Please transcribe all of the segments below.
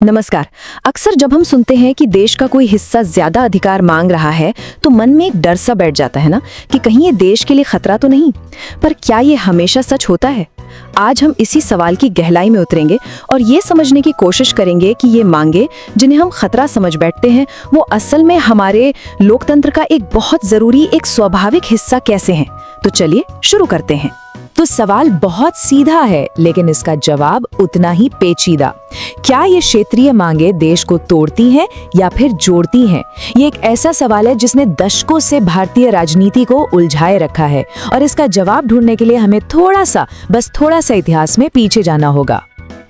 नमस्कार। अक्सर जब हम सुनते हैं कि देश का कोई हिस्सा ज्यादा अधिकार मांग रहा है तो मन में एक डर सा बैठ जाता है ना कि कहीं ये देश के लिए खतरा तो नहीं। पर क्या ये हमेशा सच होता है? आज हम इसी सवाल की गहराई में उतरेंगे और ये समझने की कोशिश करेंगे कि ये मांगे जिन्हें हम खतरा समझ बैठते हैं वो असल में हमारे लोकतंत्र का एक बहुत जरूरी, एक स्वाभाविक हिस्सा कैसे हैं। तो चलिए शुरू करते हैं। तो सवाल बहुत सीधा है, लेकिन इसका जवाब उतना ही पेचीदा। क्या ये क्षेत्रीय मांगे देश को तोड़ती हैं या फिर जोड़ती हैं? ये एक ऐसा सवाल है जिसने दशकों से भारतीय राजनीति को उलझाए रखा है और इसका जवाब ढूंढने के लिए हमें बस थोड़ा सा इतिहास में पीछे जाना होगा।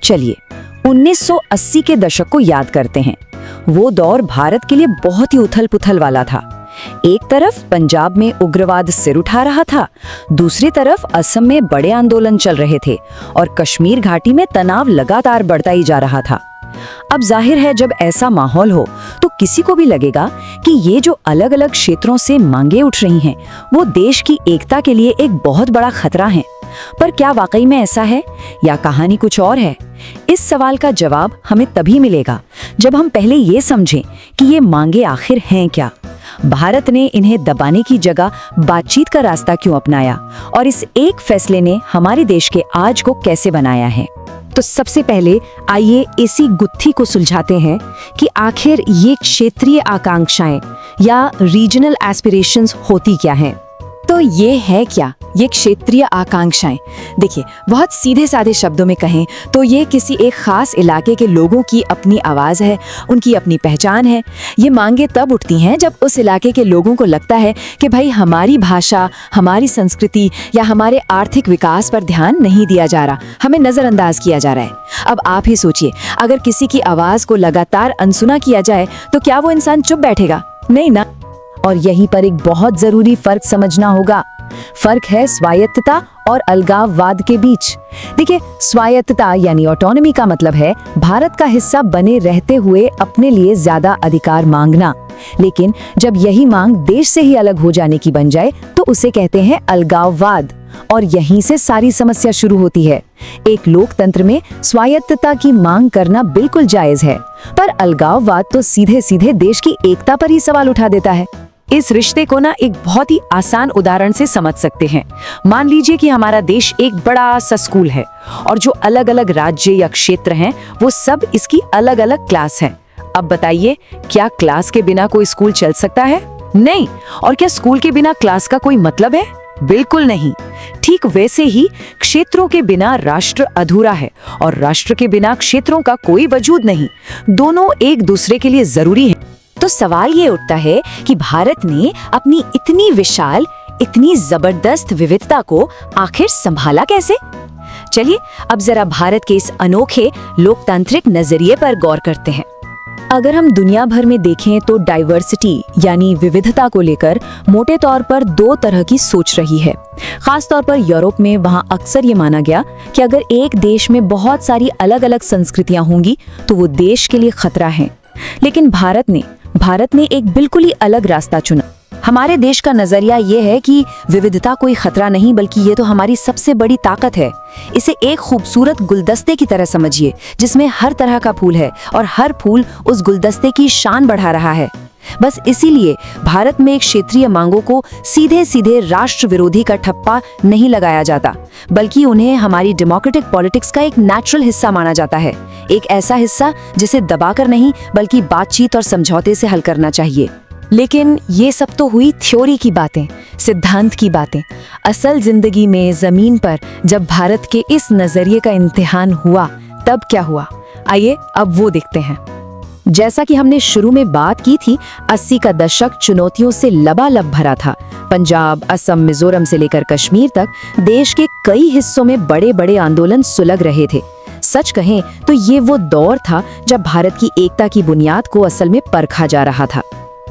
चलिए 1980 के दशक को याद करते हैं। वो दौर भारत के लिए बहुत ही उथल पुथल वाला था। एक तरफ पंजाब में उग्रवाद सिर उठा रहा था, दूसरी तरफ असम में बड़े आंदोलन चल रहे थे और कश्मीर घाटी में तनाव लगातार बढ़ता ही जा रहा था। अब जाहिर है जब ऐसा माहौल हो तो किसी को भी लगेगा कि ये जो अलग अलग क्षेत्रों से मांगे उठ रही हैं वो देश की एकता के लिए एक बहुत बड़ा खतरा है। पर क्या वाकई में ऐसा है या कहानी कुछ और है? इस सवाल का जवाब हमें तभी मिलेगा जब हम पहले ये समझें कि ये मांगे आखिर हैं क्या। भारत ने इन्हें दबाने की जगह बातचीत का रास्ता क्यों अपनाया और इस एक फैसले ने हमारे देश के आज को कैसे बनाया है। तो सबसे पहले आइए इसी गुत्थी को सुलझाते हैं कि आखिर ये क्षेत्रीय आकांक्षाएं या रीजनल एस्पिरेशंस होती क्या हैं। तो ये है क्या ये क्षेत्रीय आकांक्षाएं? देखिए, बहुत सीधे साधे शब्दों में कहें तो ये किसी एक खास इलाके के लोगों की अपनी आवाज़ है, उनकी अपनी पहचान है। ये मांगे तब उठती हैं जब उस इलाके के लोगों को लगता है कि भाई हमारी भाषा, हमारी संस्कृति या हमारे आर्थिक विकास पर ध्यान नहीं दिया जा रहा, हमें नज़रअंदाज किया जा रहा है। अब आप ही सोचिए, अगर किसी की आवाज़ को लगातार अनसुना किया जाए तो क्या वो इंसान चुप बैठेगा? नहीं ना। और यहीं पर एक बहुत जरूरी फर्क समझना होगा। फर्क है स्वायत्तता और अलगाववाद के बीच। देखिए, स्वायत्तता यानी ऑटोनॉमी का मतलब है भारत का हिस्सा बने रहते हुए अपने लिए ज्यादा अधिकार मांगना। लेकिन जब यही मांग देश से ही अलग हो जाने की बन जाए तो उसे कहते हैं अलगाववाद। और यहीं से सारी समस्या शुरू होती है। एक लोकतंत्र में स्वायत्तता की मांग करना बिल्कुल जायज है, पर अलगाववाद तो सीधे सीधे देश की एकता पर ही सवाल उठा देता है। इस रिश्ते को ना एक बहुत ही आसान उदाहरण से समझ सकते हैं। मान लीजिए कि हमारा देश एक बड़ा सा स्कूल है और जो अलग अलग राज्य या क्षेत्र हैं वो सब इसकी अलग अलग क्लास हैं। अब बताइए, क्या क्लास के बिना कोई स्कूल चल सकता है? नहीं। और क्या स्कूल के बिना क्लास का कोई मतलब है? बिल्कुल नहीं। ठीक वैसे ही क्षेत्रों के बिना राष्ट्र अधूरा है और राष्ट्र के बिना क्षेत्रों का कोई वजूद नहीं। दोनों एक दूसरे के लिए जरूरी हैं। तो सवाल ये उठता है कि भारत ने अपनी इतनी विशाल, इतनी जबरदस्त विविधता को आखिर संभाला कैसे? चलिए अब जरा भारत के इस अनोखे लोकतांत्रिक नजरिए पर गौर करते हैं। अगर हम दुनिया भर में देखें तो डाइवर्सिटी यानी विविधता को लेकर मोटे तौर पर दो तरह की सोच रही है। खास तौर पर यूरोप में वहाँ अक्सर ये माना गया कि अगर एक देश में बहुत सारी अलग अलग संस्कृतियां होंगी तो वो देश के लिए खतरा है। लेकिन भारत ने एक बिल्कुल ही अलग रास्ता चुना। हमारे देश का नजरिया ये है कि विविधता कोई खतरा नहीं बल्कि ये तो हमारी सबसे बड़ी ताकत है। इसे एक खूबसूरत गुलदस्ते की तरह समझिए जिसमें हर तरह का फूल है और हर फूल उस गुलदस्ते की शान बढ़ा रहा है। बस इसीलिए भारत में क्षेत्रीय मांगों को सीधे सीधे राष्ट्र विरोधी का ठप्पा नहीं लगाया जाता, बल्कि उन्हें हमारी डेमोक्रेटिक पॉलिटिक्स का एक नेचुरल हिस्सा माना जाता है। एक ऐसा हिस्सा जिसे दबाकर नहीं बल्कि बातचीत और समझौते से हल करना चाहिए। लेकिन ये सब तो हुई थ्योरी की बातें, सिद्धांत की बातें। असल जिंदगी में जमीन पर जब भारत के इस नजरिए का इम्तिहान हुआ तब क्या हुआ? आइए अब वो देखते हैं। जैसा कि हमने शुरू में बात की थी, 80 का दशक चुनौतियों से लबालब भरा था। पंजाब, असम, मिजोरम से लेकर कश्मीर तक देश के कई हिस्सों में बड़े बड़े आंदोलन सुलग रहे थे। सच कहें तो ये वो दौर था जब भारत की एकता की बुनियाद को असल में परखा जा रहा था।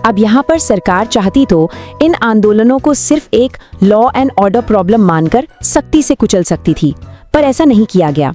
अब यहाँ पर सरकार चाहती तो इन आंदोलनों को सिर्फ एक लॉ एंड ऑर्डर प्रॉब्लम मानकर सख्ती से कुचल सकती थी, पर ऐसा नहीं किया गया।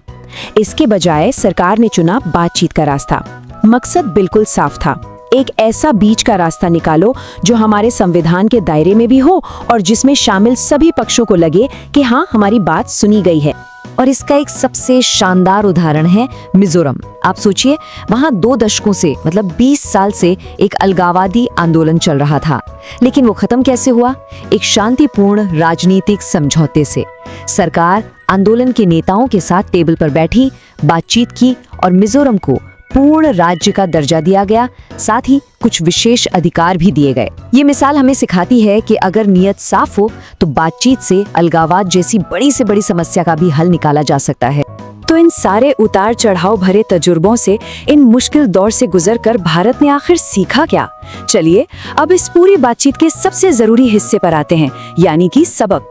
इसके बजाय सरकार ने चुना बातचीत का रास्ता। मकसद बिल्कुल साफ था, एक ऐसा बीच का रास्ता निकालो जो हमारे संविधान के दायरे में भी हो और जिसमें शामिल सभी पक्षों को लगे कि हाँ, हमारी बात सुनी गई है। और इसका एक सबसे शानदार उदाहरण है मिजोरम। आप सोचिए, वहां 2 दशकों से मतलब 20 साल से एक अलगाववादी आंदोलन चल रहा था, लेकिन वो खत्म कैसे हुआ? एक शांतिपूर्ण राजनीतिक समझौते से। सरकार आंदोलन के नेताओं के साथ टेबल पर बैठी, बातचीत की और मिजोरम को पूर्ण राज्य का दर्जा दिया गया, साथ ही कुछ विशेष अधिकार भी दिए गए। ये मिसाल हमें सिखाती है कि अगर नीयत साफ हो तो बातचीत से अलगाववाद जैसी बड़ी से बड़ी समस्या का भी हल निकाला जा सकता है। तो इन सारे उतार चढ़ाव भरे तजुर्बों से, इन मुश्किल दौर से गुजरकर भारत ने आखिर सीखा क्या? चलिए अब इस पूरी बातचीत के सबसे जरूरी हिस्से पर आते हैं, यानी कि सबक।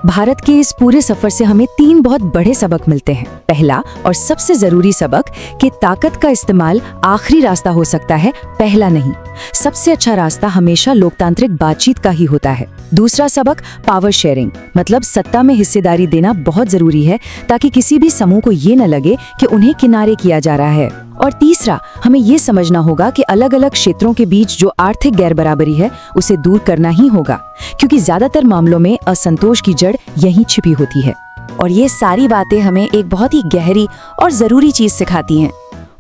भारत के इस पूरे सफर से हमें 3 बहुत बड़े सबक मिलते हैं। पहला और सबसे जरूरी सबक कि ताकत का इस्तेमाल आखिरी रास्ता हो सकता है, पहला नहीं। सबसे अच्छा रास्ता हमेशा लोकतांत्रिक बातचीत का ही होता है। दूसरा सबक पावर शेयरिंग, मतलब सत्ता में हिस्सेदारी देना बहुत जरूरी है ताकि किसी भी समूह को ये न लगे कि उन्हें किनारे किया जा रहा है। और तीसरा, हमें ये समझना होगा कि अलग अलग क्षेत्रों के बीच जो आर्थिक गैरबराबरी है उसे दूर करना ही होगा, क्योंकि ज्यादातर मामलों में असंतोष की जड़ यहीं छिपी होती है। और ये सारी बातें हमें एक बहुत ही गहरी और जरूरी चीज सिखाती हैं,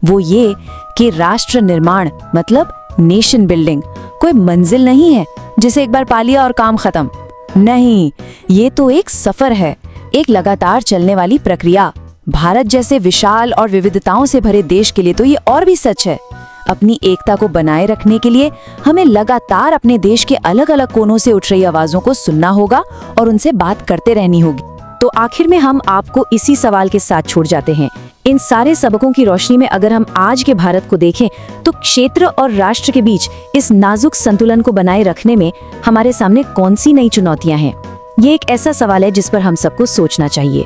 वो ये कि राष्ट्र निर्माण मतलब नेशन बिल्डिंग कोई मंजिल नहीं है जिसे एक बार पा लिया और काम खत्म। नहीं, ये तो एक सफर है, एक लगातार चलने वाली प्रक्रिया। भारत जैसे विशाल और विविधताओं से भरे देश के लिए तो ये और भी सच है। अपनी एकता को बनाए रखने के लिए हमें लगातार अपने देश के अलग अलग कोनों से उठ रही आवाजों को सुनना होगा और उनसे बात करते रहनी होगी। तो आखिर में हम आपको इसी सवाल के साथ छोड़ जाते हैं। इन सारे सबकों की रोशनी में अगर हम आज के भारत को देखें तो क्षेत्र और राष्ट्र के बीच इस नाजुक संतुलन को बनाए रखने में हमारे सामने कौन सी नई चुनौतियां हैं? ये एक ऐसा सवाल है जिस पर हम सबको सोचना चाहिए।